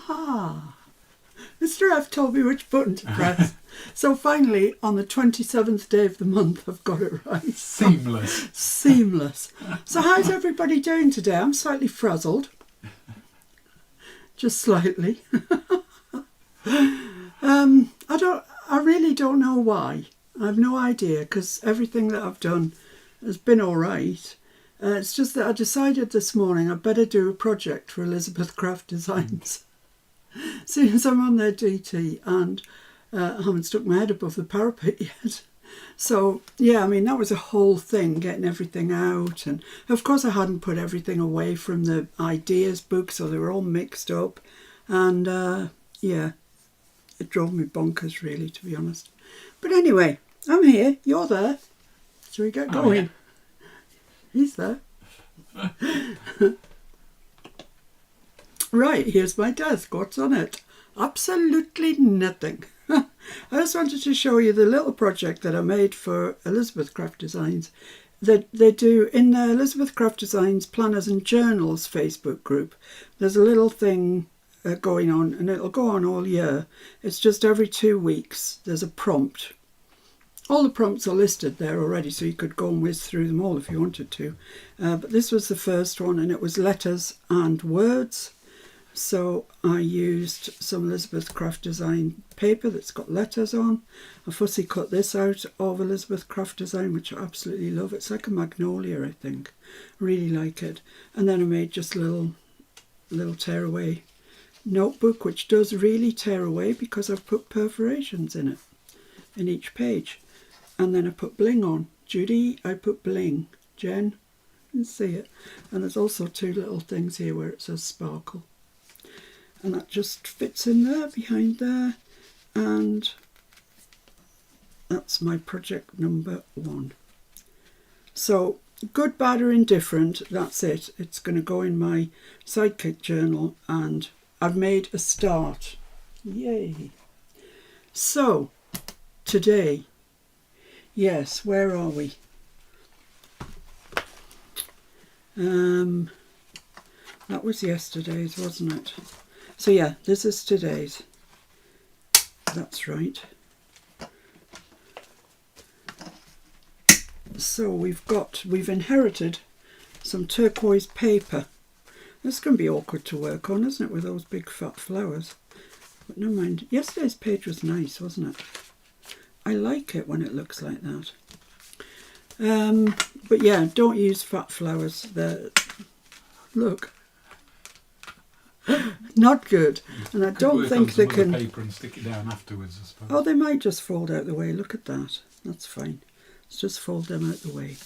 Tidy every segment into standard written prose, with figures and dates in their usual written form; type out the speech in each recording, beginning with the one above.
Aha! Mr. F told me which button to press. So finally, on the 27th day of the month, I've got it right. Seamless. Seamless. So how's everybody doing today? I'm slightly frazzled. Just slightly. I really don't know why. I have no idea, because everything that I've done has been all right. It's just that I decided this morning I'd better do a project for Elizabeth Craft Designs. Soon as I'm on their DT, and I haven't stuck my head above the parapet yet. So, yeah, I mean, that was a whole thing, getting everything out. And, of course, I hadn't put everything away from the ideas book, so they were all mixed up. And, yeah, it drove me bonkers, really, to be honest. But anyway, I'm here. You're there. Shall we get going? Yeah. He's there. Right, here's my desk. What's on it? Absolutely nothing. I just wanted to show you the little project that I made for Elizabeth Craft Designs. That they do in the Elizabeth Craft Designs Planners and Journals Facebook group. There's a little thing going on, and it'll go on all year. It's just every 2 weeks there's a prompt. All the prompts are listed there already, so you could go and whiz through them all if you wanted to. But this was the first one, and it was letters and words. So I used some Elizabeth Craft Design paper that's got letters on. I fussy cut this out of Elizabeth Craft Design, which I absolutely love. It's like a magnolia, I think. I really like it. And then I made just a little tear away notebook, which does really tear away because I've put perforations in it, in each page. And then I put bling on. Judy, I put bling. Jen, you can see it. And there's also 2 little things here where it says sparkle. And that just fits in there, behind there. And that's my project number 1. So, good, bad or indifferent, that's it. It's going to go in my Sidekick journal, and I've made a start. Yay. So, today, yes, where are we? That was yesterday's, wasn't it? So yeah, this is today's. That's right. So we've inherited some turquoise paper. This is going to be awkward to work on, isn't it, with those big fat flowers? But never mind. Yesterday's page was nice, wasn't it? I like it when it looks like that. But yeah, don't use fat flowers. Look. Not good. And I don't think they can... paper and stick it down afterwards, I suppose. Oh, they might just fold out the way. Look at that. That's fine. Let's just fold them out the way.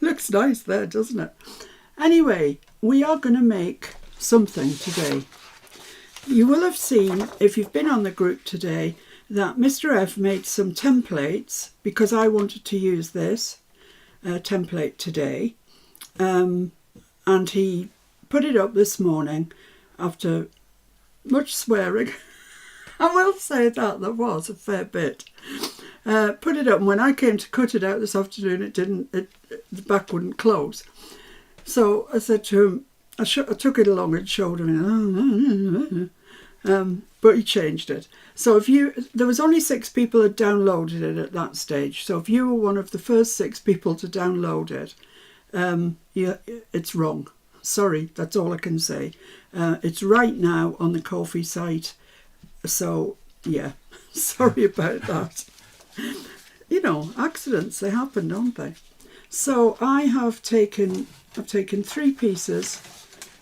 Looks nice there, doesn't it? Anyway, we are going to make something today. You will have seen, if you've been on the group today, that Mr. F made some templates because I wanted to use this template today. And he put it up this morning after much swearing. I will say that there was a fair bit. Put it up, and when I came to cut it out this afternoon, the back wouldn't close. So I said to him, I took it along and showed him, but he changed it. So there was only 6 people had downloaded it at that stage. So if you were one of the first 6 people to download it, it's wrong. Sorry, that's all I can say. It's right now on the Ko-fi site. So yeah, sorry about that. You know, accidents, they happen, don't they? So I've taken 3 pieces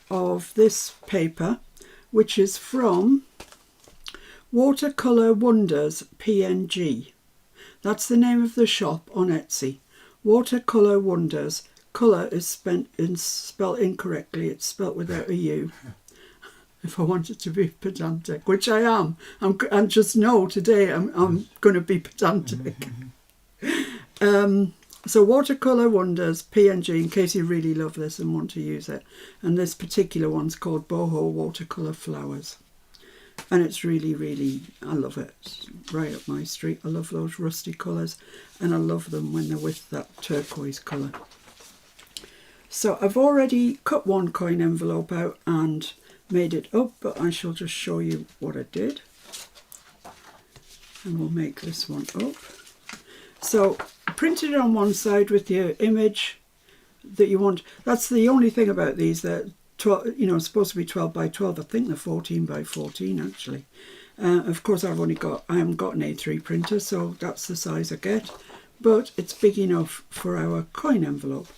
of this paper, which is from Watercolour Wonders PNG. That's the name of the shop on Etsy. Watercolour Wonders. Colour is spelled incorrectly. It's spelled without a U. If I wanted to be pedantic, which I am. And just know today I'm going to be pedantic. So Watercolour Wonders PNG, in case you really love this and want to use it. And this particular one's called Boho Watercolour Flowers. And it's really, really, I love it. It's right up my street. I love those rusty colours, and I love them when they're with that turquoise colour. So I've already cut one coin envelope out and made it up, but I shall just show you what I did. And we'll make this one up. So print it on one side with your image that you want. That's the only thing about these. They're 12, supposed to be 12 by 12. I think they're 14 by 14 actually. Of course, I haven't got an A3 printer, so that's the size I get. But it's big enough for our coin envelope.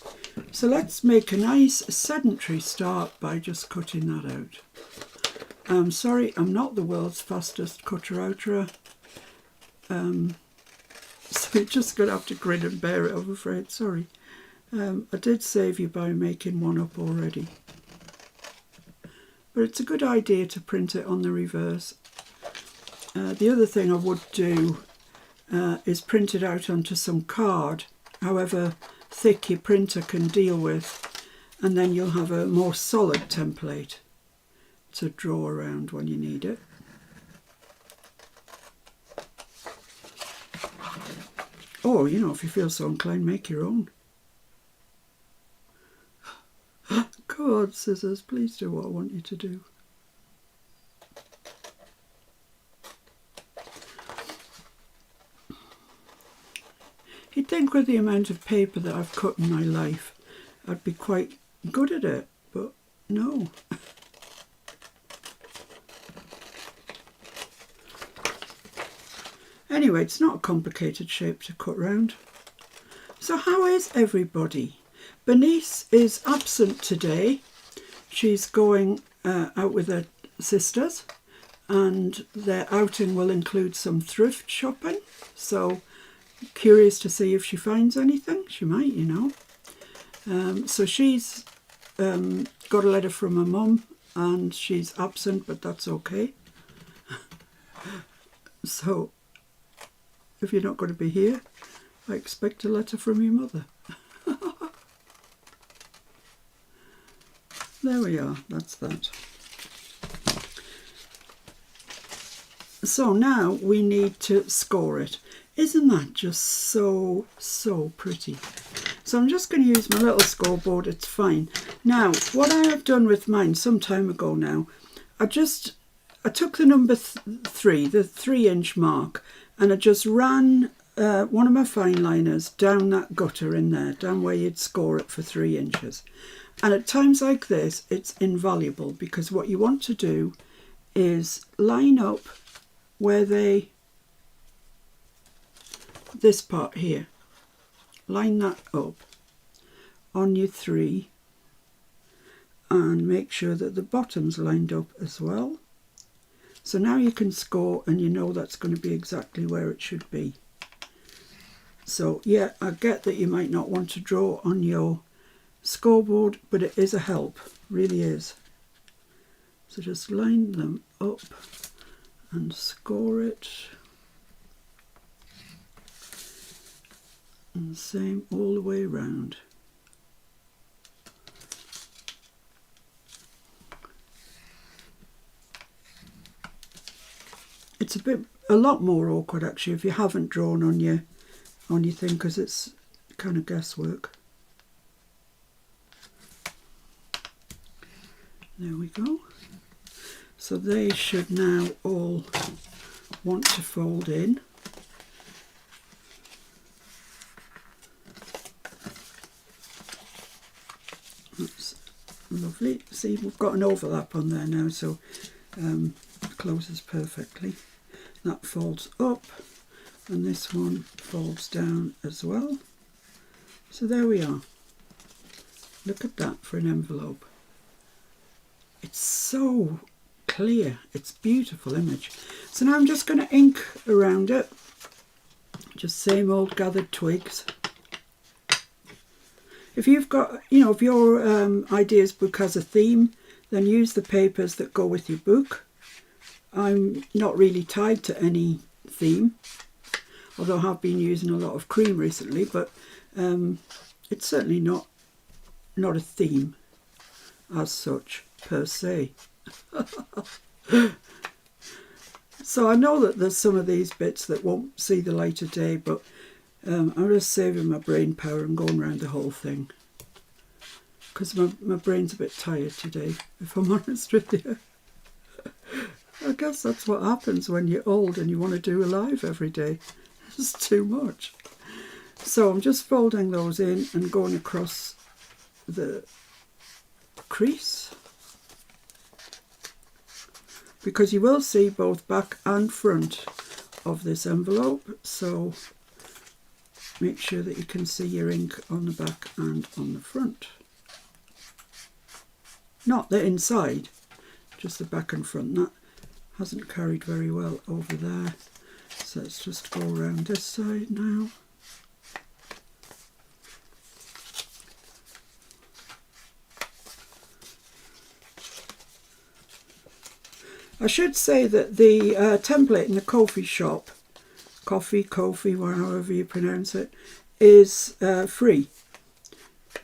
So let's make a nice sedentary start by just cutting that out. I'm sorry, I'm not the world's fastest cutter-outerer. So you're just going to have to grin and bear it, I'm afraid. Sorry. I did save you by making one up already. But it's a good idea to print it on the reverse. The other thing I would do is print it out onto some card, however thick your printer can deal with, and then you'll have a more solid template to draw around when you need it. Or, if you feel so inclined, make your own. Come on, scissors, please do what I want you to do. You'd think with the amount of paper that I've cut in my life, I'd be quite good at it, but no. Anyway, it's not a complicated shape to cut round. So how is everybody? Bernice is absent today. She's going out with her sisters, and their outing will include some thrift shopping. So curious to see if she finds anything. She might, So she's got a letter from her mum, and she's absent, but that's okay. So if you're not going to be here, I expect a letter from your mother. There we are, that's that. So now we need to score it. Isn't that just so pretty? So I'm just going to use my little scoreboard, it's fine. Now, what I have done with mine some time ago now, I took the number 3, the 3-inch mark, and I just ran one of my fine liners down that gutter in there, down where you'd score it for 3 inches. And at times like this, it's invaluable, because what you want to do is line up where this part here, line that up on your 3 and make sure that the bottom's lined up as well. So now you can score, and you know that's going to be exactly where it should be. So yeah, I get that you might not want to draw on your scoreboard, but it is a help, really is. So just line them up and score it. And the same all the way around. It's a lot more awkward actually if you haven't drawn on your thing, because it's kind of guesswork. There we go. So they should now all want to fold in. That's lovely. See, we've got an overlap on there now, so it closes perfectly. That folds up, and this one folds down as well. So there we are. Look at that for an envelope. It's so clear. It's a beautiful image. So now I'm just going to ink around it. Just same old gathered twigs. If you've got, if your ideas book has a theme, then use the papers that go with your book. I'm not really tied to any theme, although I have been using a lot of cream recently, but it's certainly not a theme as such per se. So I know that there's some of these bits that won't see the light of day, but I'm just saving my brain power and going around the whole thing. because my brain's a bit tired today, if I'm honest with you. I guess that's what happens when you're old and you want to do a live every day. It's too much. So I'm just folding those in and going across the crease, because you will see both back and front of this envelope, so make sure that you can see your ink on the back and on the front. Not the inside, just the back and front. That hasn't carried very well over there. So let's just go around this side now. I should say that the template in the coffee shop, coffee, however you pronounce it, is free.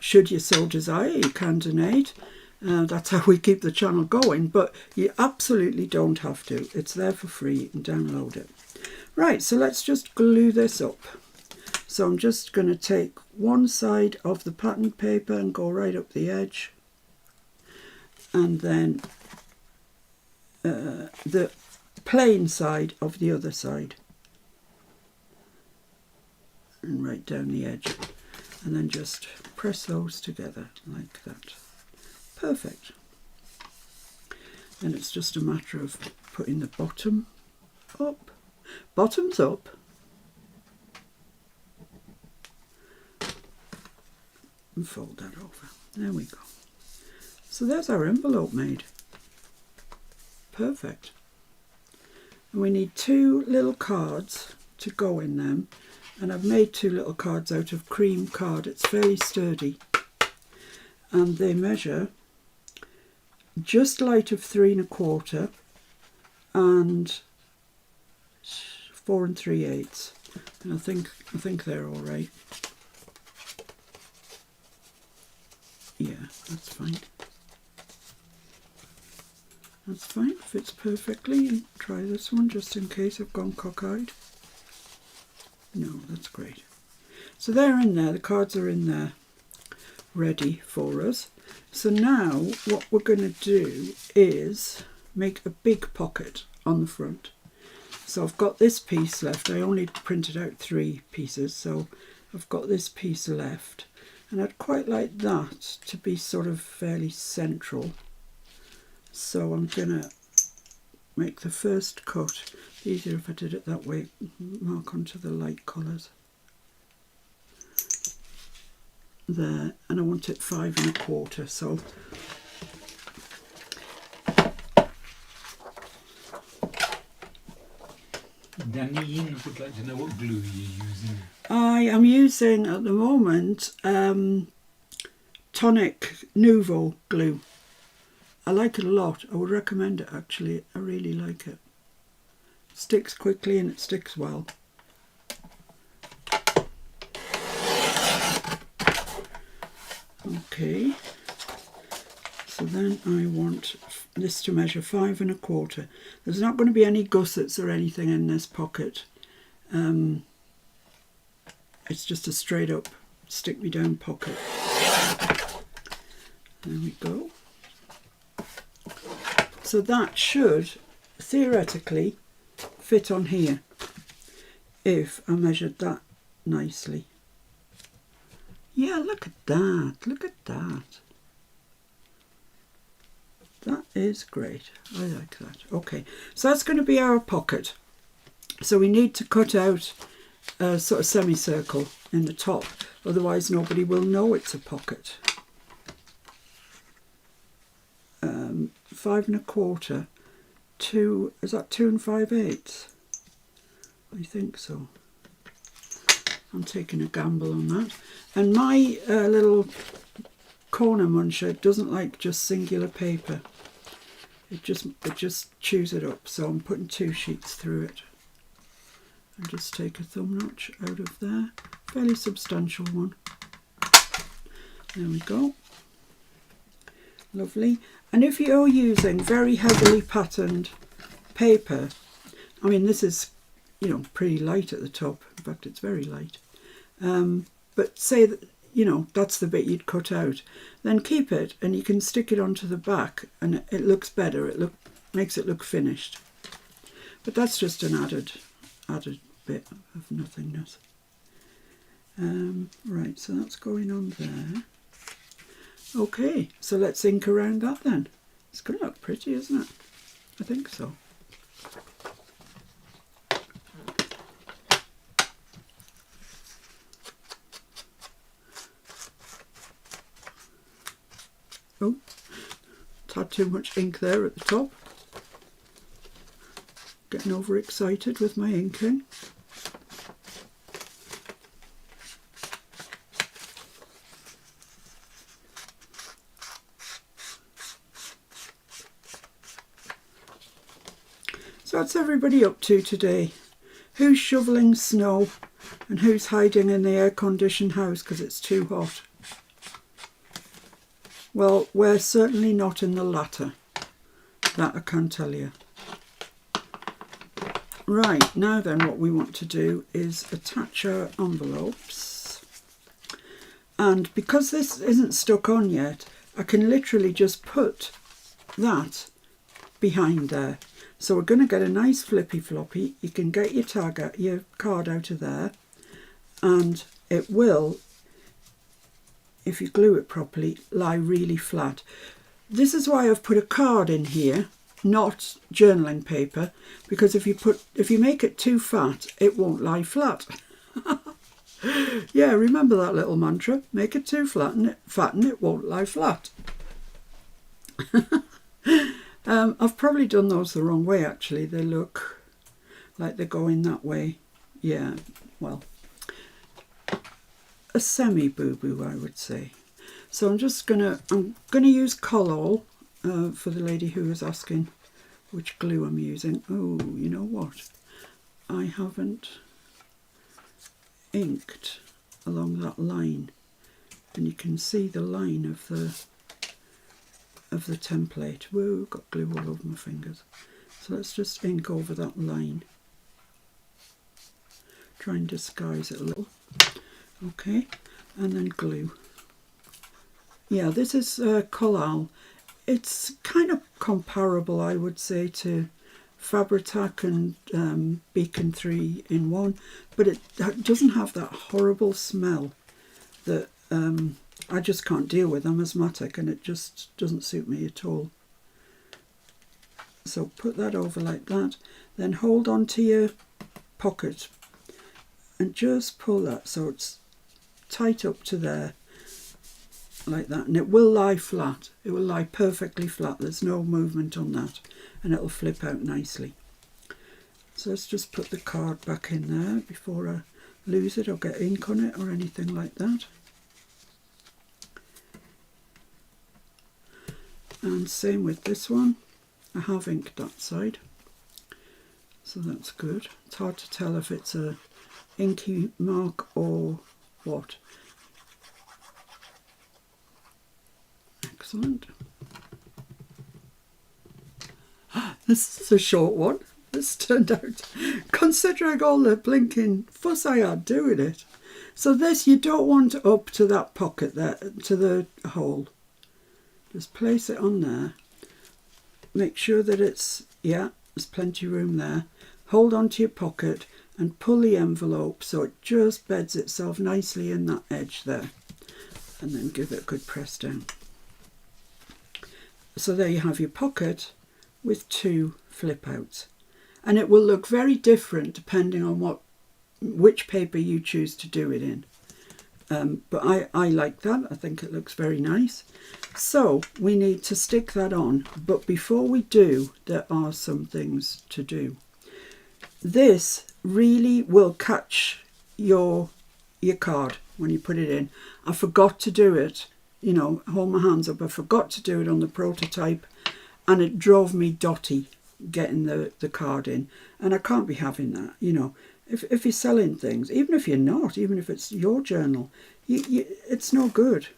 Should you so desire, you can donate. That's how we keep the channel going, but you absolutely don't have to. It's there for free. You can download it. Right, so let's just glue this up. So I'm just going to take one side of the pattern paper and go right up the edge, and then the plain side of the other side, and right down the edge, and then just press those together like that. Perfect. Then it's just a matter of putting the bottom up, bottoms up, and fold that over. There we go. So there's our envelope made. Perfect. And we need 2 little cards to go in them, and I've made 2 little cards out of cream card. It's fairly sturdy, and they measure just light of 3 1/4 and 4 3/8, and I think they're all right. Yeah, that's fine. That's fine, fits perfectly. And try this one just in case I've gone cockeyed. No, that's great. So they're in there, the cards are in there ready for us. So now what we're going to do is make a big pocket on the front. So I've got this piece left. I only printed out 3 pieces, so I've got this piece left. And I'd quite like that to be sort of fairly central. So I'm going to make the first cut. Easier if I did it that way, mark onto the light colours. There, and I want it 5 1/4, so Danine would like to know what glue you're using. I am using at the moment Tonic Nouveau glue. I like it a lot. I would recommend it actually. I really like it. It sticks quickly and it sticks well. Okay, so then I want this to measure 5 1/4. There's not going to be any gussets or anything in this pocket. It's just a straight up stick me down pocket. There we go. So that should theoretically fit on here if I measured that nicely. Yeah, look at that, look at that. That is great, I like that. Okay, so that's going to be our pocket. So we need to cut out a sort of semicircle in the top, otherwise nobody will know it's a pocket. 5 1/4, 2, is that 2 5/8? I think so. I'm taking a gamble on that. And my little corner muncher doesn't like just singular paper. It just chews it up. So I'm putting 2 sheets through it. And just take a thumb notch out of there. Fairly substantial one. There we go. Lovely. And if you're using very heavily patterned paper, I mean this is, you know, pretty light at the top. In fact, it's very light. But say that you know, that's the bit you'd cut out. Then keep it and you can stick it onto the back and it looks better. Makes it look finished. But that's just an added bit of nothingness. Right, so that's going on there. Okay, so let's ink around that then. It's going to look pretty, isn't it? I think so. Oh, it's had too much ink there at the top. Getting overexcited with my inking. So what's everybody up to today? Who's shoveling snow and who's hiding in the air-conditioned house because it's too hot? Well, we're certainly not in the latter. That I can tell you. Right, now then what we want to do is attach our envelopes. And because this isn't stuck on yet, I can literally just put that behind there. So we're going to get a nice flippy floppy. You can get your card out of there, and it will, if you glue it properly, lie really flat. This is why I've put a card in here, not journaling paper, because if you make it too fat, it won't lie flat. Yeah, remember that little mantra. Make it too fat and it won't lie flat. I've probably done those the wrong way actually. They look like they're going that way. Yeah, well, a semi-boo-boo I would say. So I'm gonna use Collall for the lady who was asking which glue I'm using. Oh, you know what? I haven't inked along that line, and you can see the line of the template. Whoa, got glue all over my fingers. So let's just ink over that line. Try and disguise it a little. Okay, and then glue. Yeah, this is Collall. It's kind of comparable, I would say, to Fabri-Tac and Beacon 3-in-1, but it doesn't have that horrible smell that I just can't deal with. I'm asthmatic and it just doesn't suit me at all. So put that over like that, then hold on to your pocket and just pull that so it's tight up to there like that, and it will lie flat. It will lie perfectly flat. There's no movement on that, and it'll flip out nicely. So let's just put the card back in there before I lose it or get ink on it or anything like that. And same with this one. I have inked that side, so that's good. It's hard to tell if it's a inky mark or what. Excellent. This is a short one. This turned out, considering all the blinking fuss I had doing it. So this, you don't want up to that pocket there, to the hole. Just place it on there. Make sure that it's, yeah, there's plenty of room there. Hold on to your pocket and pull the envelope so it just beds itself nicely in that edge there. And then give it a good press down. So there you have your pocket with two flip outs. And it will look very different depending on which paper you choose to do it in. But I like that. I think it looks very nice. So we need to stick that on. But before we do, there are some things to do. This really will catch your card when you put it in. I forgot to do it. You know, hold my hands up. I forgot to do it on the prototype, and it drove me dotty getting the card in. And I can't be having that, you know. If you're selling things, even if you're not, even if it's your journal, it's no good.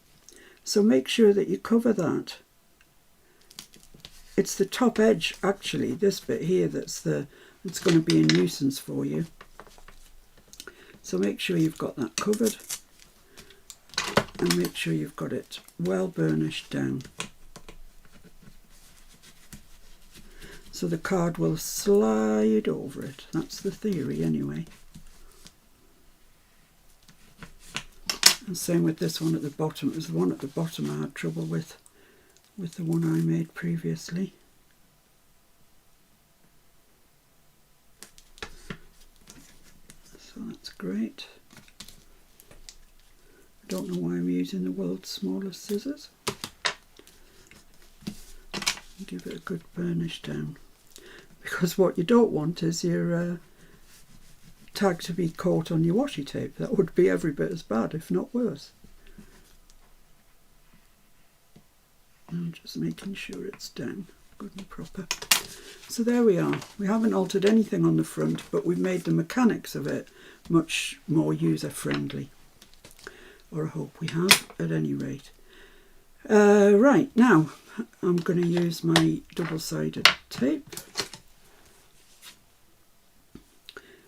So make sure that you cover that. It's the top edge, actually, this bit here, it's going to be a nuisance for you. So make sure you've got that covered. and make sure you've got it well burnished down. So the card will slide over it. That's the theory anyway. And same with this one at the bottom. It was the one at the bottom I had trouble with the one I made previously. So that's great. I don't know why I'm using the world's smallest scissors. Give it a good burnish down. Because what you don't want is your tag to be caught on your washi tape. That would be every bit as bad, if not worse. I'm just making sure it's down good and proper. So there we are. We haven't altered anything on the front, but we've made the mechanics of it much more user friendly. Or I hope we have, at any rate. Right, now I'm going to use my double-sided tape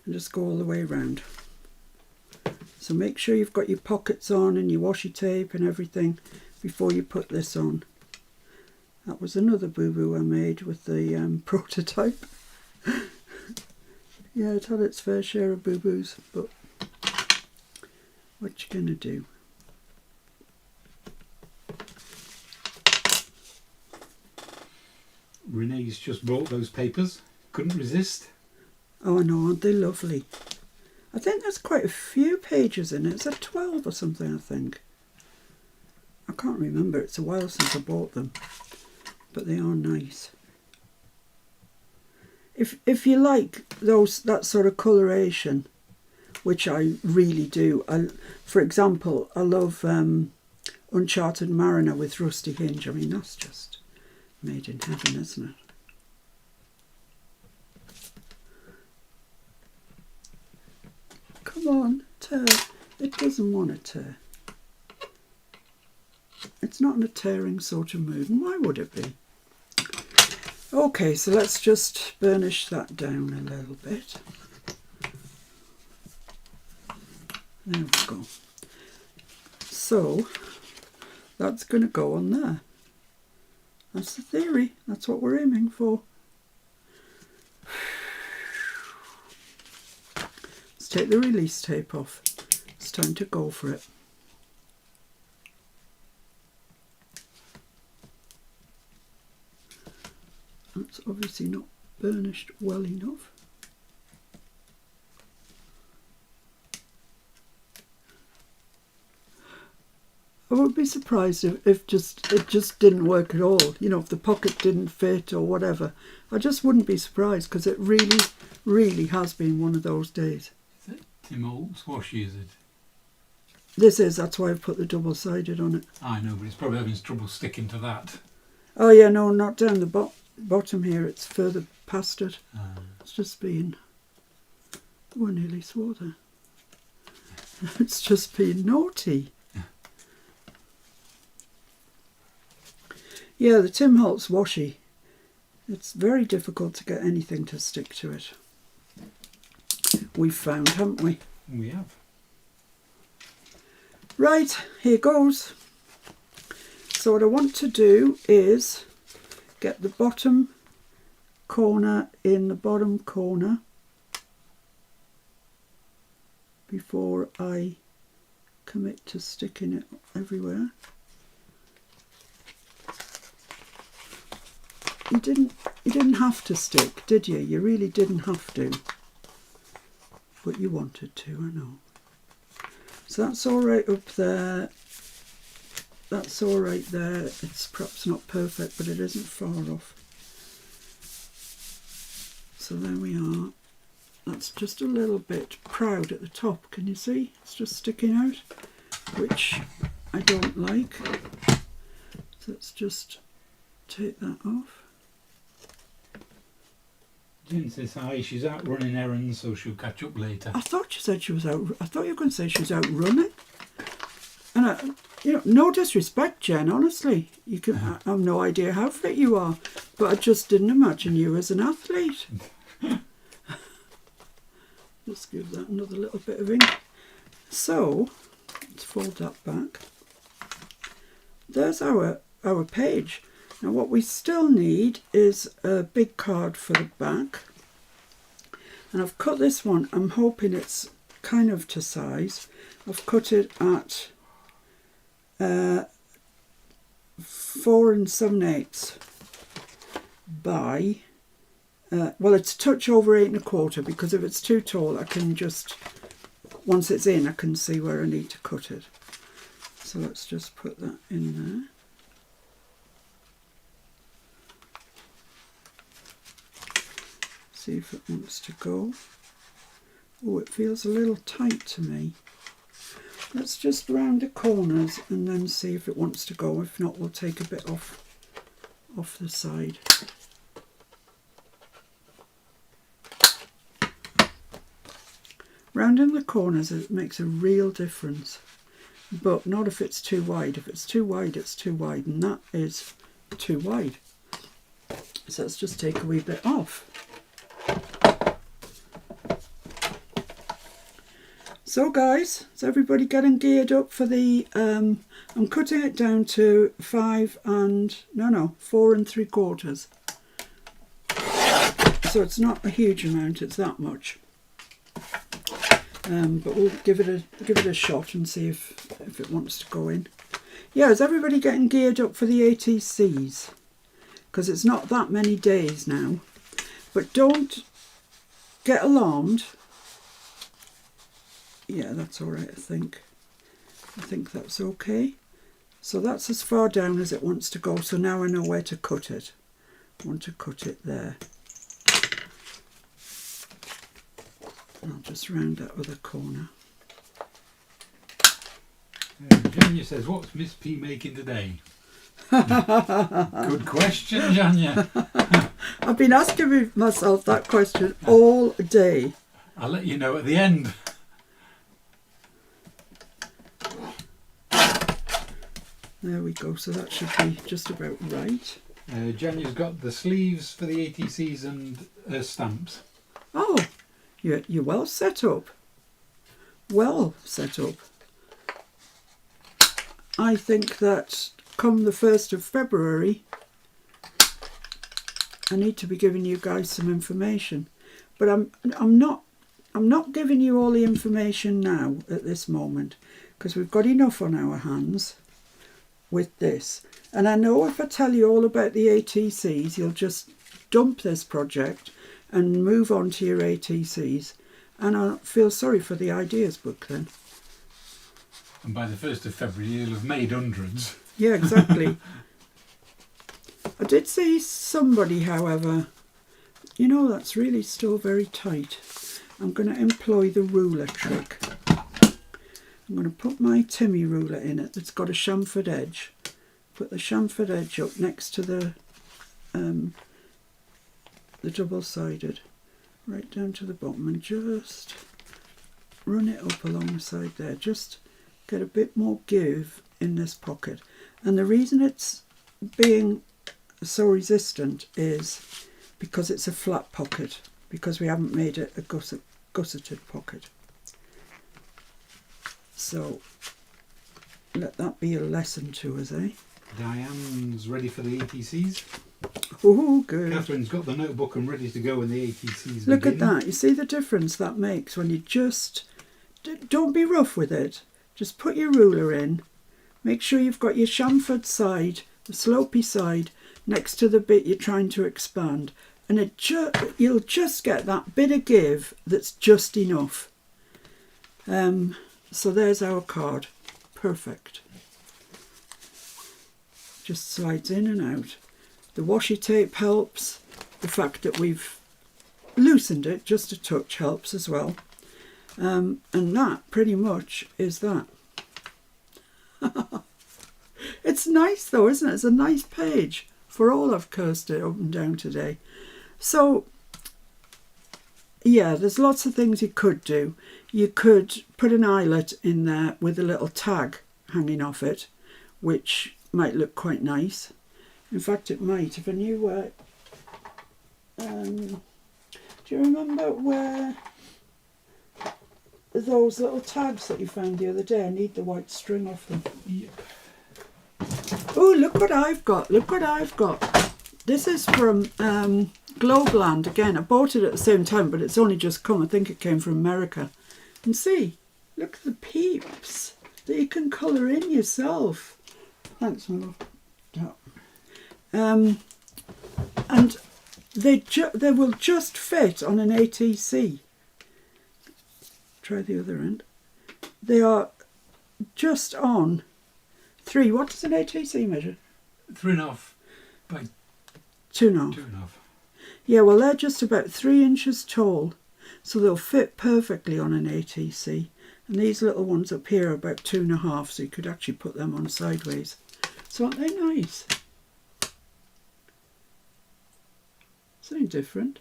and just go all the way around. So make sure you've got your pockets on and your washi tape and everything before you put this on. That was another boo-boo I made with the prototype. Yeah, it had its fair share of boo-boos, but what you gonna do? Renee's just bought those papers. Couldn't resist. Oh no, aren't they lovely? I think there's quite a few pages in it. It's a 12 or something, I think. I can't remember. It's a while since I bought them. But they are nice. If you like that sort of coloration, which I really do. For example, I love Uncharted Mariner with Rusty Hinge. I mean, that's just made in heaven, isn't it? Come on, tear. It doesn't want to tear. It's not in a tearing sort of mood, and why would it be? Okay, so let's just burnish that down a little bit. There we go. So that's going to go on there. That's the theory. That's what we're aiming for. Let's take the release tape off. It's time to go for it. That's obviously not burnished well enough. I would be surprised if it just didn't work at all. You know, if the pocket didn't fit or whatever. I just wouldn't be surprised, because it really, really has been one of those days. Is it Tim Holt's washi, is it? This is, that's why I've put the double-sided on it. I know, but it's probably having trouble sticking to that. Oh yeah, no, not down the bottom here. It's further past it. It's just been... Oh, I nearly swore there. It's just been naughty. Yeah, the Tim Holtz washi, it's very difficult to get anything to stick to it. We've found, haven't we? We have. Right, here goes. So what I want to do is get the bottom corner in the bottom corner before I commit to sticking it everywhere. You didn't have to stick, did you? You really didn't have to. But you wanted to, I know. So that's all right up there. That's all right there. It's perhaps not perfect, but it isn't far off. So there we are. That's just a little bit proud at the top. Can you see? It's just sticking out, which I don't like. So let's just take that off. Jen says hi, she's out running errands, so she'll catch up later. I thought you said she was out. I thought you were going to say she was out running. And no disrespect, Jen. Honestly, you can. I have no idea how fit you are, but I just didn't imagine you as an athlete. Let's give that another little bit of ink. So let's fold that back. there's our page. Now what we still need is a big card for the back. And I've cut this one, I'm hoping it's kind of to size. I've cut it at 4 7/8 by, well, it's a touch over 8 1/4, because if it's too tall I can just, once it's in I can see where I need to cut it. So let's just put that in there. See if it wants to go. Oh, it feels a little tight to me. Let's just round the corners and then see if it wants to go. If not, we'll take a bit off the side. Rounding the corners, it makes a real difference, but not if it's too wide. If it's too wide, it's too wide, and that is too wide. So let's just take a wee bit off. So guys, is everybody getting geared up for the, I'm cutting it down to 4 3/4. So it's not a huge amount, it's that much. But we'll give it a shot and see if it wants to go in. Yeah, is everybody getting geared up for the ATCs? Because it's not that many days now. But don't get alarmed. Yeah, that's all right, I think. I think that's okay. So that's as far down as it wants to go. So now I know where to cut it. I want to cut it there. I'll just round that other corner. Janya says, what's Miss P making today? Good question, Janya. I've been asking myself that question all day. I'll let you know at the end. There we go, so that should be just about right. Janya's got the sleeves for the ATCs and stamps. Oh, you're well set up. Well set up. I think that come the 1st of February, I need to be giving you guys some information. But I'm not giving you all the information now at this moment, because we've got enough on our hands with this. And I know if I tell you all about the ATCs, you'll just dump this project and move on to your ATCs. And I feel sorry for the ideas book then. And by the 1st of February you'll have made hundreds. Yeah, exactly. I did see somebody, however, you know, that's really still very tight. I'm going to employ the ruler trick. I'm going to put my Timmy ruler in it that's got a chamfered edge. Put the chamfered edge up next to the double-sided, right down to the bottom, and just run it up alongside there. Just get a bit more give in this pocket. And the reason it's being so resistant is because it's a flat pocket, because we haven't made it a gusseted pocket. So let that be a lesson to us, eh? Diane's ready for the ATCs. Oh, good. Catherine's got the notebook and ready to go when the ATCs Look begin. at that. You see the difference that makes when you just... Don't be rough with it. Just put your ruler in. Make sure you've got your chamfered side, the slopey side, next to the bit you're trying to expand. And you'll just get that bit of give that's just enough. So there's our card. Perfect. Just slides in and out. The washi tape helps. The fact that we've loosened it just a touch helps as well. And that pretty much is that. It's nice though, isn't it? It's a nice page for all I've cursed it up and down today. So yeah, there's lots of things you could do. You could put an eyelet in there with a little tag hanging off it, which might look quite nice. In fact, it might if I knew where. Do you remember where those little tags that you found the other day? I need the white string off them. Yep. Oh, look what I've got. Look what I've got. This is from Globeland. Again, I bought it at the same time, but it's only just come. I think it came from America. And see, look at the peeps that you can colour in yourself. Thanks, my love. And they will just fit on an ATC. Try the other end. They are just on 3. What does an ATC measure? 3.5 by 2.5. 2.5. Yeah, well, they're just about 3 inches tall, so they'll fit perfectly on an ATC. And these little ones up here are about 2.5, so you could actually put them on sideways. So aren't they nice? Something different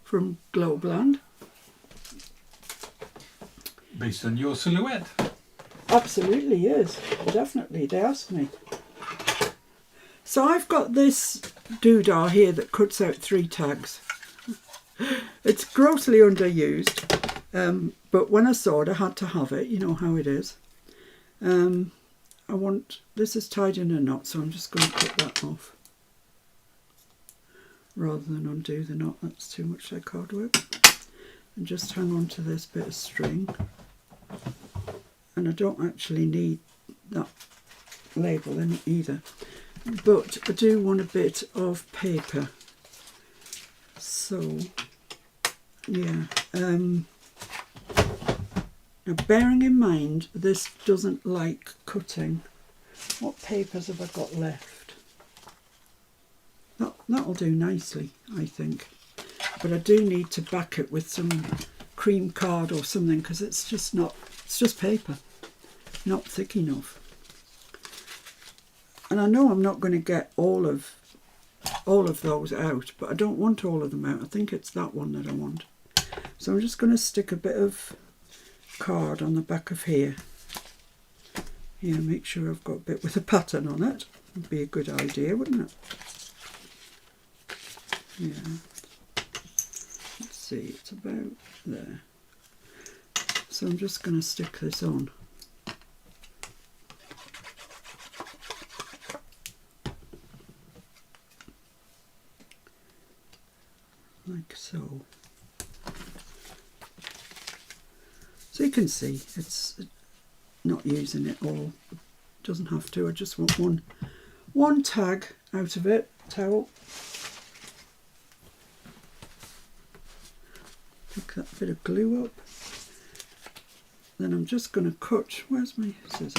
from Globeland. Based on your silhouette. Absolutely is. Definitely. They asked me. So I've got this doodah here that cuts out 3 tags. It's grossly underused, but when I saw it, I had to have it. You know how it is. This is tied in a knot, so I'm just going to cut that off rather than undo the knot. That's too much like hard work. And just hang on to this bit of string. And I don't actually need that label in it either, but I do want a bit of paper. So yeah, now bearing in mind this doesn't like cutting, what papers have I got left? That'll do nicely, I think, but I do need to back it with some cream card or something, because it's just paper, not thick enough. And I know I'm not going to get all of those out, but I don't want all of them out. I think it's that one that I want. So I'm just going to stick a bit of card on the back of here. Yeah, make sure I've got a bit with a pattern on it. Would be a good idea, wouldn't it? Yeah. Let's see, it's about there. So I'm just going to stick this on. Like so. So you can see it's not using it all. Doesn't have to. I just want one tag out of it. Towel. Pick that bit of glue up. Then I'm just going to cut. Where's my scissors?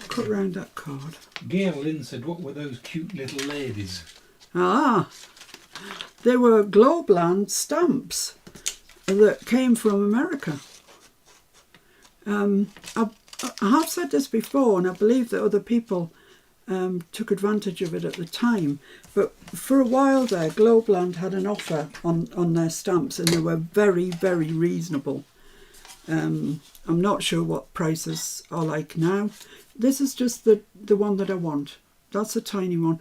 Cut round that card. Gail Lynn said, "What were those cute little ladies?" Ah, they were Globeland stamps that came from America. I have said this before, and I believe that other people took advantage of it at the time, but for a while there, Globeland had an offer on their stamps, and they were very, very reasonable. I'm not sure what prices are like now. This is just the one that I want. That's a tiny one.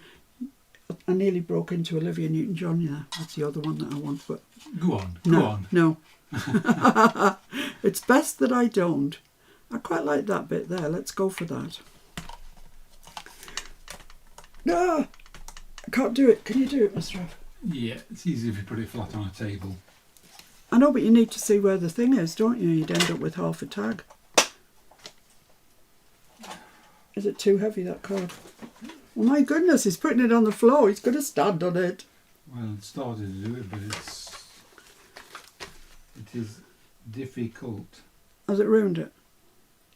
I nearly broke into Olivia Newton-John there. That's the other one that I want, but Go on. No. It's best that I don't. I quite like that bit there. Let's go for that. No, I can't do it. Can you do it, Mr. F? Yeah, it's easy if you put it flat on a table. I know, but you need to see where the thing is, don't you? You'd end up with half a tag. Is it too heavy, that card? Oh my goodness, he's putting it on the floor. He's going to stand on it. Well, it started to do it, but it is difficult. Has it ruined it?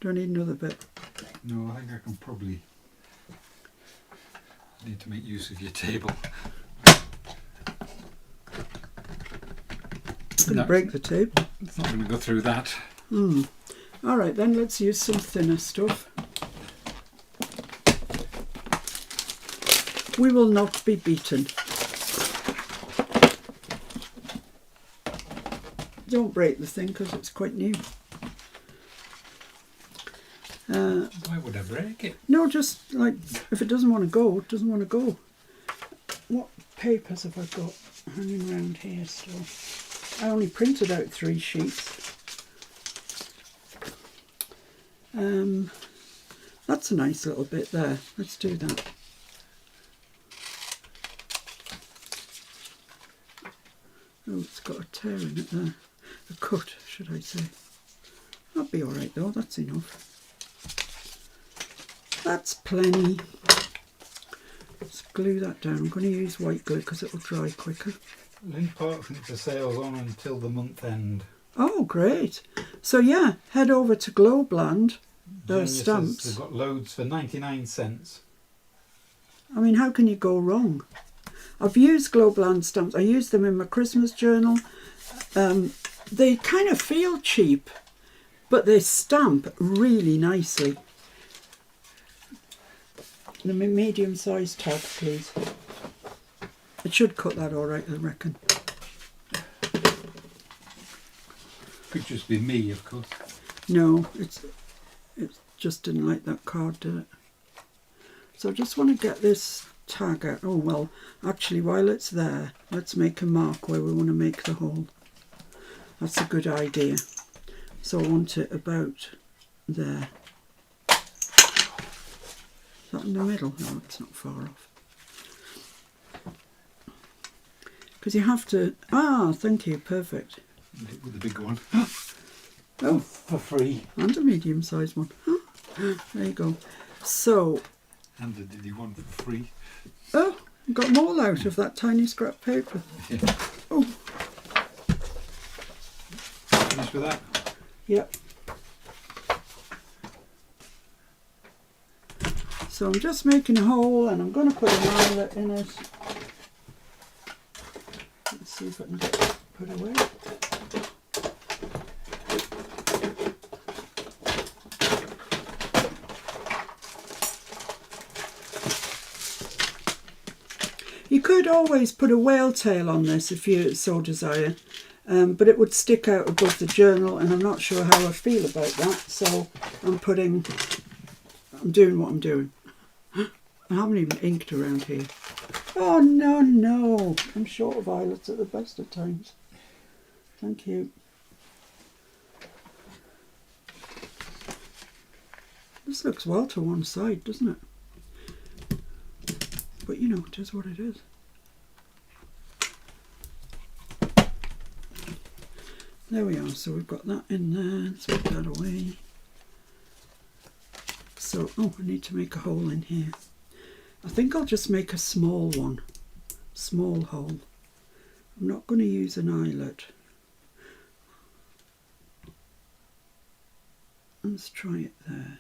Do I need another bit? No, I think I can probably need to make use of your table. It's going to break the tape. It's not going to go through that. All right, then let's use some thinner stuff. We will not be beaten. Don't break the thing because it's quite new. Why would I break it? No, just like if it doesn't want to go, it doesn't want to go. What papers have I got hanging around here still? I only printed out 3 sheets. That's a nice little bit there. Let's do that. Oh, it's got a tear in it there. A cut, should I say. That'll be alright though, that's enough. That's plenty. Let's glue that down. I'm going to use white glue because it'll dry quicker. Lynn Park thinks the sale's on until the month end. Oh, great. So yeah, head over to Globland. Junior Stamps. says they've got loads for 99 cents. I mean, how can you go wrong? I've used Globland stamps. I use them in my Christmas journal. They kind of feel cheap, but they stamp really nicely. The medium-sized tag, please. It should cut that all right, I reckon. Could just be me, of course. No, it just didn't like that card, did it? So I just want to get this tag out. Oh, well, actually, while it's there, let's make a mark where we want to make the hole. That's a good idea. So I want it about there. Is that in the middle? No, it's not far off. Because you have to... Ah, thank you, perfect. With the big one. Oh, for free. and a medium-sized one. There you go. So... And did you want for free? Oh, I got them all out of that tiny scrap paper. Yeah. Oh. Finished with that? Yep. So I'm just making a hole and I'm going to put an eyelet in it. Let's see if I can put it away. You could always put a whale tail on this if you so desire, but it would stick out above the journal and I'm not sure how I feel about that, so I'm doing what I'm doing. I haven't even inked around here. Oh no, I'm short of eyelets at the best of times. Thank you. This looks well to one side, doesn't it? But you know, it is what it is. There we are, so we've got that in there. Let's put that away. So, oh, I need to make a hole in here. I think I'll just make a small one. Small hole. I'm not going to use an eyelet. Let's try it there.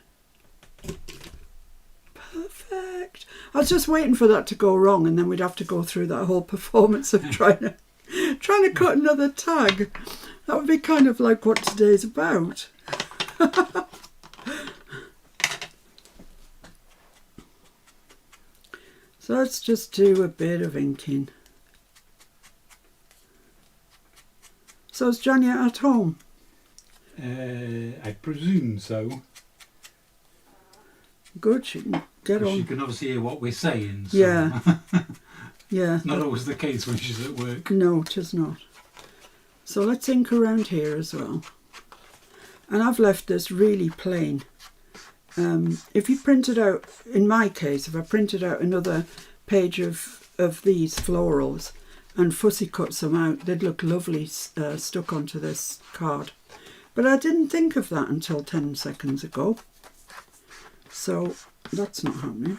Perfect. I was just waiting for that to go wrong and then we'd have to go through that whole performance of trying to cut another tag. That would be kind of like what today's about. So let's just do a bit of inking. So is Janya at home? I presume so. Good, she can get on. She can obviously hear what we're saying. So. Yeah. Yeah. Not always the case when she's at work. No, it is not. So let's ink around here as well. And I've left this really plain. If you printed out, in my case, if I printed out another page of these florals and fussy cut some out, they'd look lovely stuck onto this card. But I didn't think of that until 10 seconds ago. So that's not happening.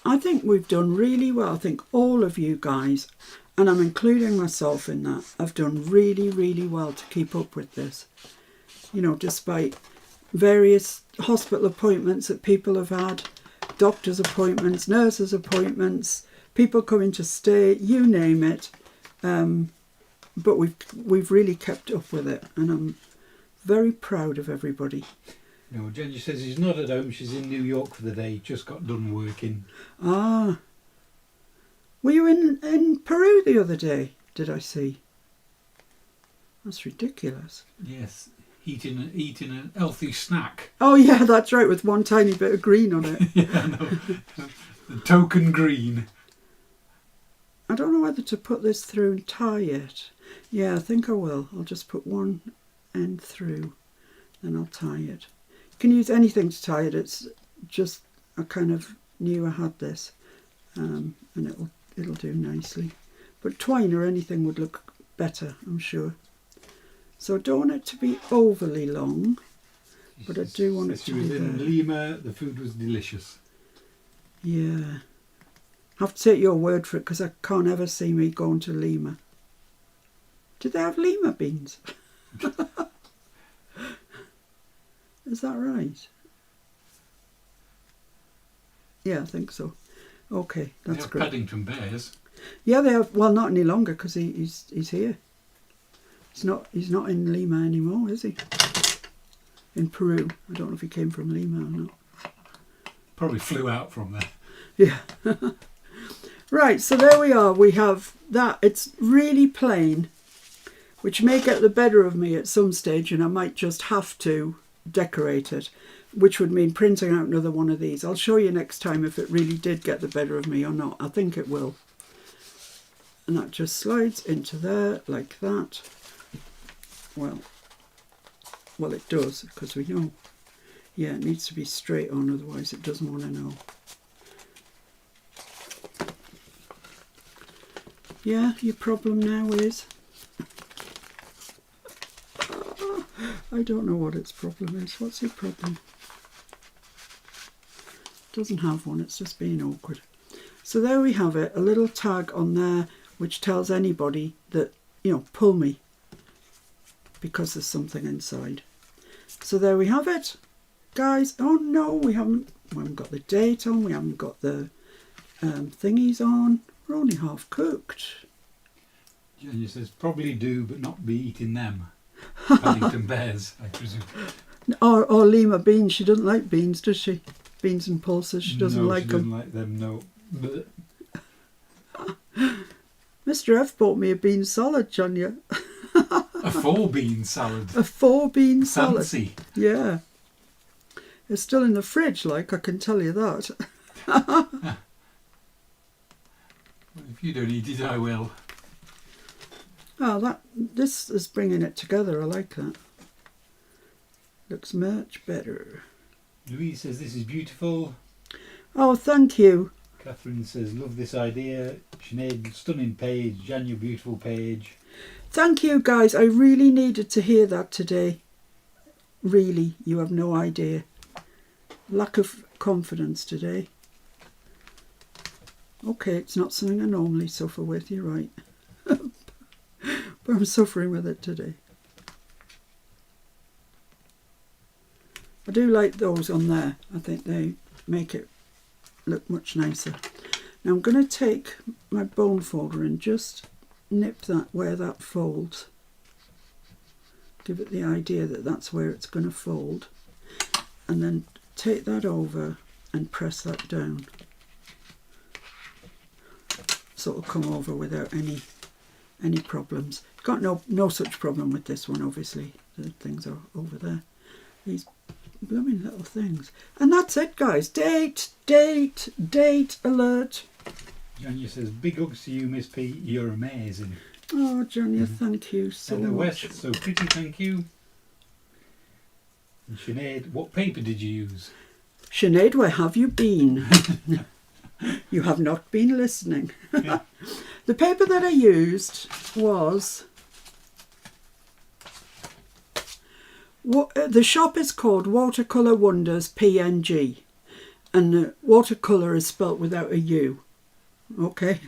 I think we've done really well. I think all of you guys, and I'm including myself in that, have done really, really well to keep up with this. You know, despite various hospital appointments that people have had, doctor's appointments, nurses' appointments, people coming to stay, you name it. But we've really kept up with it, and I'm very proud of everybody. No, Jenny says she's not at home. She's in New York for the day. Just got done working. Ah. Were you in Peru the other day, did I see? That's ridiculous. Yes, eating a healthy snack. Oh yeah, that's right, with one tiny bit of green on it. Yeah, no. The token green. I don't know whether to put this through and tie it. Yeah, I think I will. I'll just put one end through, then I'll tie it. You can use anything to tie it. It's just I kind of knew I had this, and it'll do nicely. But twine or anything would look better, I'm sure. So I don't want it to be overly long, but I do want it to be there. In Lima, the food was delicious. Yeah. I have to take your word for it because I can't ever see me going to Lima. Did they have Lima beans? Is that right? Yeah, I think so. Okay, that's they have great. Paddington bears. Yeah, they have. Well, not any longer because he's here. He's not in Lima anymore, is he? In Peru. I don't know if he came from Lima or not. Probably flew out from there. Yeah. Right, so there we are. We have that. It's really plain, which may get the better of me at some stage, and I might just have to decorate it, which would mean printing out another one of these. I'll show you next time if it really did get the better of me or not. I think it will. And that just slides into there like that. Well, it does, because we know. Yeah, it needs to be straight on, otherwise it doesn't want to know. Yeah, your problem now is... I don't know what its problem is. What's your problem? Doesn't have one, it's just being awkward. So there we have it, a little tag on there which tells anybody that, pull me, because there's something inside. So there we have it, guys. Oh no, we haven't got the date on, we haven't got the thingies on. We're only half cooked. Jenny says, probably do, but not be eating them. Paddington bears, I presume. Or Lima beans. She doesn't like beans, does she? Beans and pulses, she doesn't like them. No, she doesn't like them, no. Mr. F bought me a bean salad, Jonya. A 4-bean salad. A 4-bean salad. Fancy. Yeah. It's still in the fridge, I can tell you that. If you don't eat it, I will. Oh, this is bringing it together. I like that. Looks much better. Louise says this is beautiful. Oh, thank you. Catherine says love this idea. Sinead, stunning page. Jan, your beautiful page. Thank you, guys. I really needed to hear that today. Really, you have no idea. Lack of confidence today. Okay, it's not something I normally suffer with, you're right. But I'm suffering with it today. I do like those on there. I think they make it look much nicer. Now I'm going to take my bone folder and just nip that where that folds. Give it the idea that that's where it's going to fold. And then take that over and press that down. So it'll come over without any problems. Got no such problem with this one, obviously. The things are over there. These blooming little things. And that's it, guys. Date alert. Janya says, big hugs to you, Miss P. You're amazing. Oh, Janya, thank you so Heather much. West, so pretty, thank you. And Sinead, what paper did you use? Sinead, where have you been? You have not been listening. Yeah. The paper that I used was... the shop is called Watercolour Wonders PNG. And the watercolour is spelt without a U. Okay?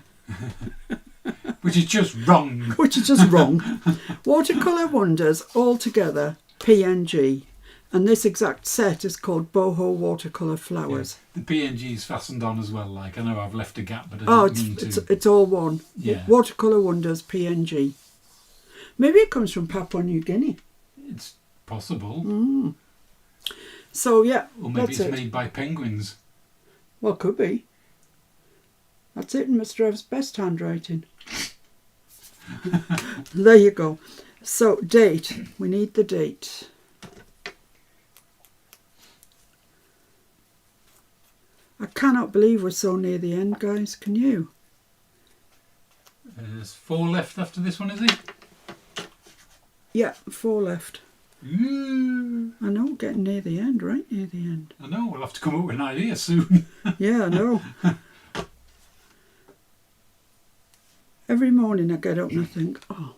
Which is just wrong. Which is just wrong. Watercolour Wonders altogether PNG. And this exact set is called Boho Watercolour Flowers. Yeah. The PNG is fastened on as well. I know I've left a gap, but I didn't mean to. It's all one. Yeah. Watercolour Wonders PNG. Maybe it comes from Papua New Guinea. It's possible. Mm. So yeah, Or maybe that's it's it. made by penguins. Well, could be. That's it in Mr. Ev's best handwriting. There you go. So date. We need the date. I cannot believe we're so near the end, guys. Can you? There's 4 left after this one, is it? Yeah, 4 left. Ooh. I know, getting near the end, right near the end. I know, we'll have to come up with an idea soon. Yeah, I know. Every morning I get up and I think, oh,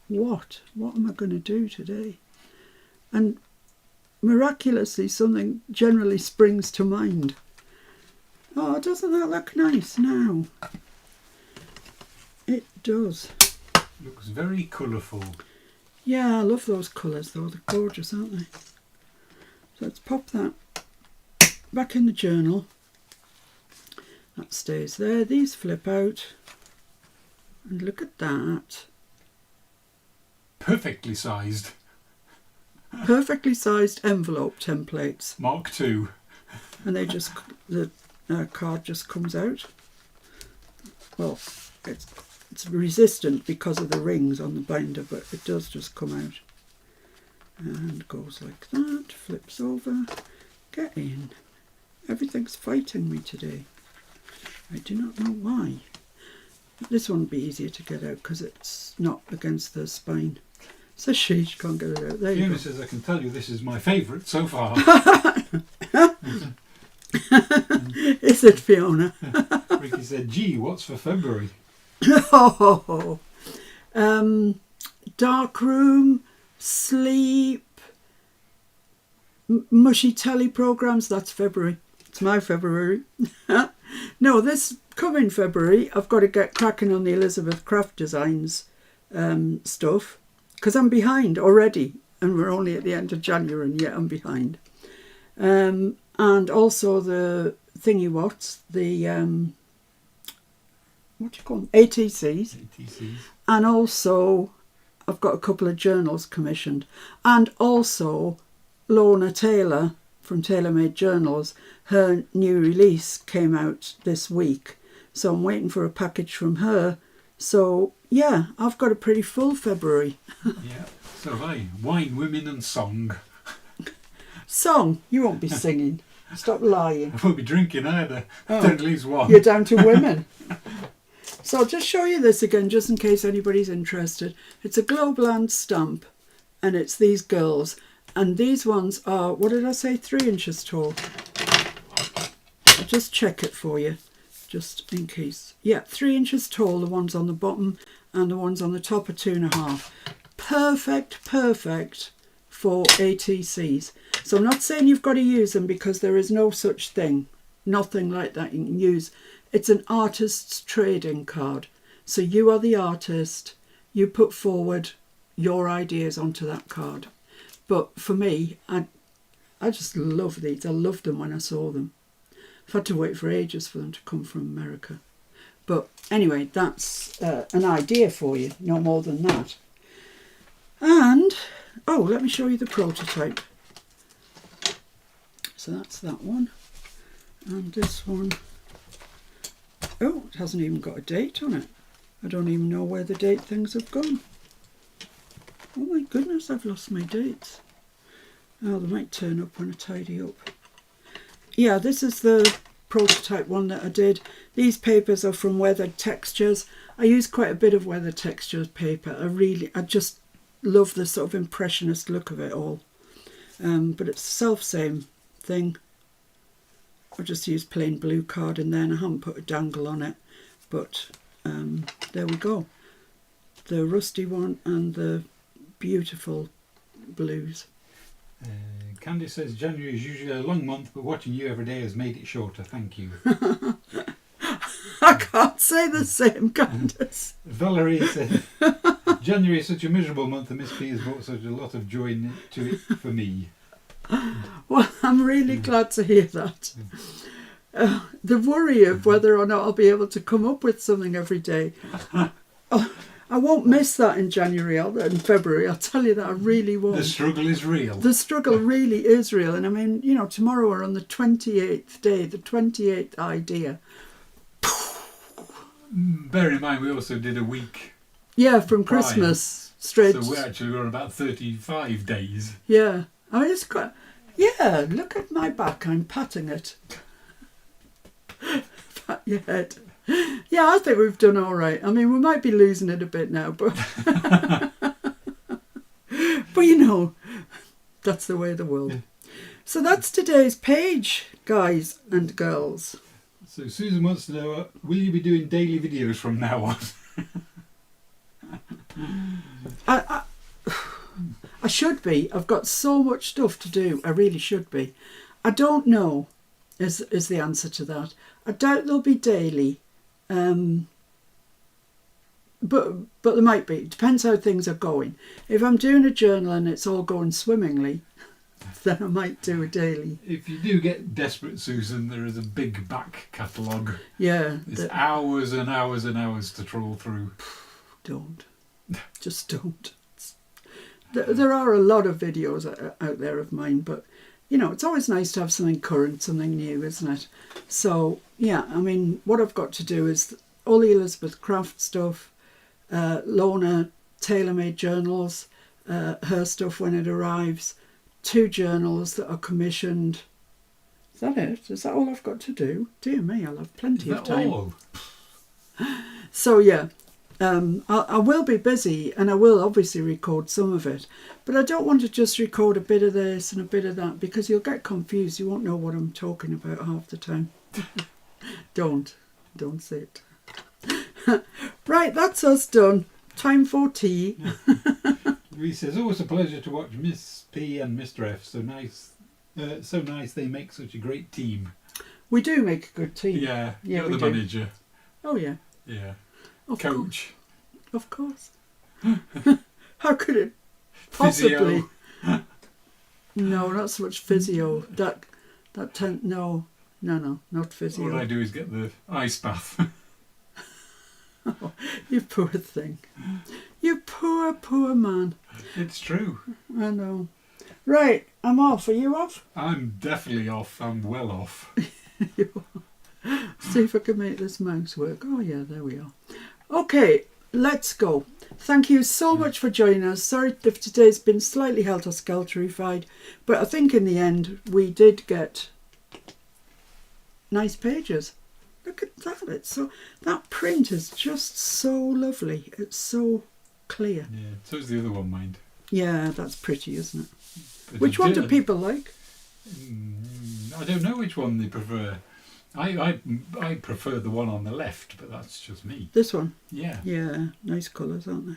what am I going to do today? And miraculously something generally springs to mind. Oh, doesn't that look nice now? It does. Looks very colourful. Yeah, I love those colours though, they're gorgeous, aren't they? So let's pop that back in the journal. That stays there. These flip out. And look at that. Perfectly sized. Perfectly sized envelope templates. Mark II. And they just, the card just comes out. Well, it's resistant because of the rings on the binder, but it does just come out. And goes like that, flips over, get in. Everything's fighting me today. I do not know why. This one would be easier to get out because it's not against the spine. Says she can't get it out. There you Fiona go. says, I can tell you this is my favourite so far. Is it, Fiona? Ricky said, gee, what's for February? Dark room, sleep, mushy telly programmes, that's February. It's my February. No, this coming February, I've got to get cracking on the Elizabeth Craft Designs stuff, because I'm behind already, and we're only at the end of January, and yet I'm behind. And also the thingy-whats, the what do you call them? ATCs. ATCs. And also I've got a couple of journals commissioned. And also Lorna Taylor from Tailor Made Journals, her new release came out this week. So I'm waiting for a package from her. So yeah, I've got a pretty full February. Yeah, so have I. Wine, women and song. Song? You won't be singing. Stop lying. I won't be drinking either. Oh. Don't lose one. You're down to women. So I'll just show you this again, just in case anybody's interested. It's a Globeland stamp, and it's these girls. And these ones are, what did I say, 3 inches tall. I'll just check it for you, just in case. Yeah, 3 inches tall, the ones on the bottom, and the ones on the top are 2.5. Perfect for ATCs. So I'm not saying you've got to use them, because there is no such thing. Nothing like that you can use. It's an artist's trading card. So you are the artist. You put forward your ideas onto that card. But for me, I just love these. I loved them when I saw them. I've had to wait for ages for them to come from America. But anyway, that's an idea for you. No more than that. And, oh, let me show you the prototype. So that's that one. And this one. Oh, it hasn't even got a date on it. I don't even know where the date things have gone. Oh my goodness, I've lost my dates. Oh, they might turn up when I tidy up. Yeah, this is the prototype one that I did. These papers are from Weathered Textures. I use quite a bit of Weathered Textures paper. I just love the sort of impressionist look of it all. But it's the self-same thing. I've just used plain blue card in there, and I haven't put a dangle on it. But there we go. The rusty one and the beautiful blues. Candy says January is usually a long month, but watching you every day has made it shorter. Thank you. I can't say the same, Candice. Valerie said January is such a miserable month, and Miss P has brought such a lot of joy to it for me. Well, I'm really glad to hear that. The worry of whether or not I'll be able to come up with something every day. Oh, I won't miss that in January and February. I'll tell you that, I really won't. The struggle is real. The struggle really is real. And I mean, you know, tomorrow we're on the 28th day, the 28th idea. Bear in mind, we also did a week. Yeah, from prior. Christmas straight. So we're actually on about 35 days. Yeah. I mean, it's quite... Yeah, look at my back. I'm patting it. Pat your head. Yeah, I think we've done all right. I mean, we might be losing it a bit now, but... But you know, that's the way of the world. Yeah. So that's today's page, guys and girls. So Susan wants to know, will you be doing daily videos from now on? I should be. I've got so much stuff to do. I really should be. I don't know is the answer to that. I doubt they'll be daily. But there might be. It depends how things are going. If I'm doing a journal and it's all going swimmingly, then I might do a daily. If you do get desperate, Susan, there is a big back catalogue. Yeah. There's hours and hours and hours to trawl through. Don't. Just don't. There are a lot of videos out there of mine, but, you know, it's always nice to have something current, something new, isn't it? So, yeah, I mean, what I've got to do is all the Elizabeth Craft stuff, Lorna tailor-made journals, her stuff when it arrives, 2 journals that are commissioned. Is that it? Is that all I've got to do? Dear me, I'll have plenty of time. All? So yeah, I will be busy, and I will obviously record some of it, but I don't want to just record a bit of this and a bit of that, because you'll get confused. You won't know what I'm talking about half the time. Don't say it. Right, that's us done. Time for tea. Louise says, always a pleasure to watch Miss P and Mr F. So nice they make such a great team. We do make a good team. Yeah, Yeah, you're we the do. manager. Oh yeah. Yeah. Of Coach. Of course. How could it possibly? Physio. No, not so much physio. No, not physio. All I do is get the ice bath. Oh, you poor thing. You poor man. It's true. I know. Right, I'm off. Are you off? I'm definitely off. I'm well off. See if I can make this mouse work. Oh yeah, there we are. Okay, let's go. Thank you so much for joining us. Sorry if today's been slightly helter-skelterified, but I think in the end we did get nice pages. Look at that. That print is just so lovely. It's so clear. Yeah, so's the other one, mind. Yeah, that's pretty, isn't it? But Which one do people like? I don't know which one they prefer. I prefer the one on the left, but that's just me. This one? Yeah. Yeah, nice colours, aren't they?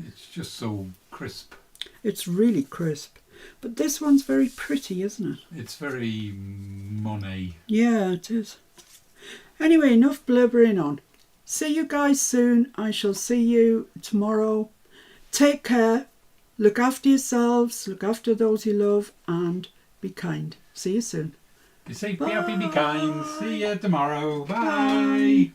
It's just so crisp. It's really crisp. But this one's very pretty, isn't it? It's very Monet. Yeah, it is. Anyway, enough blubbering on. See you guys soon. I shall see you tomorrow. Take care. Look after yourselves. Look after those you love. And be kind. See you soon. Be safe, be happy, be kind. See you tomorrow. Bye.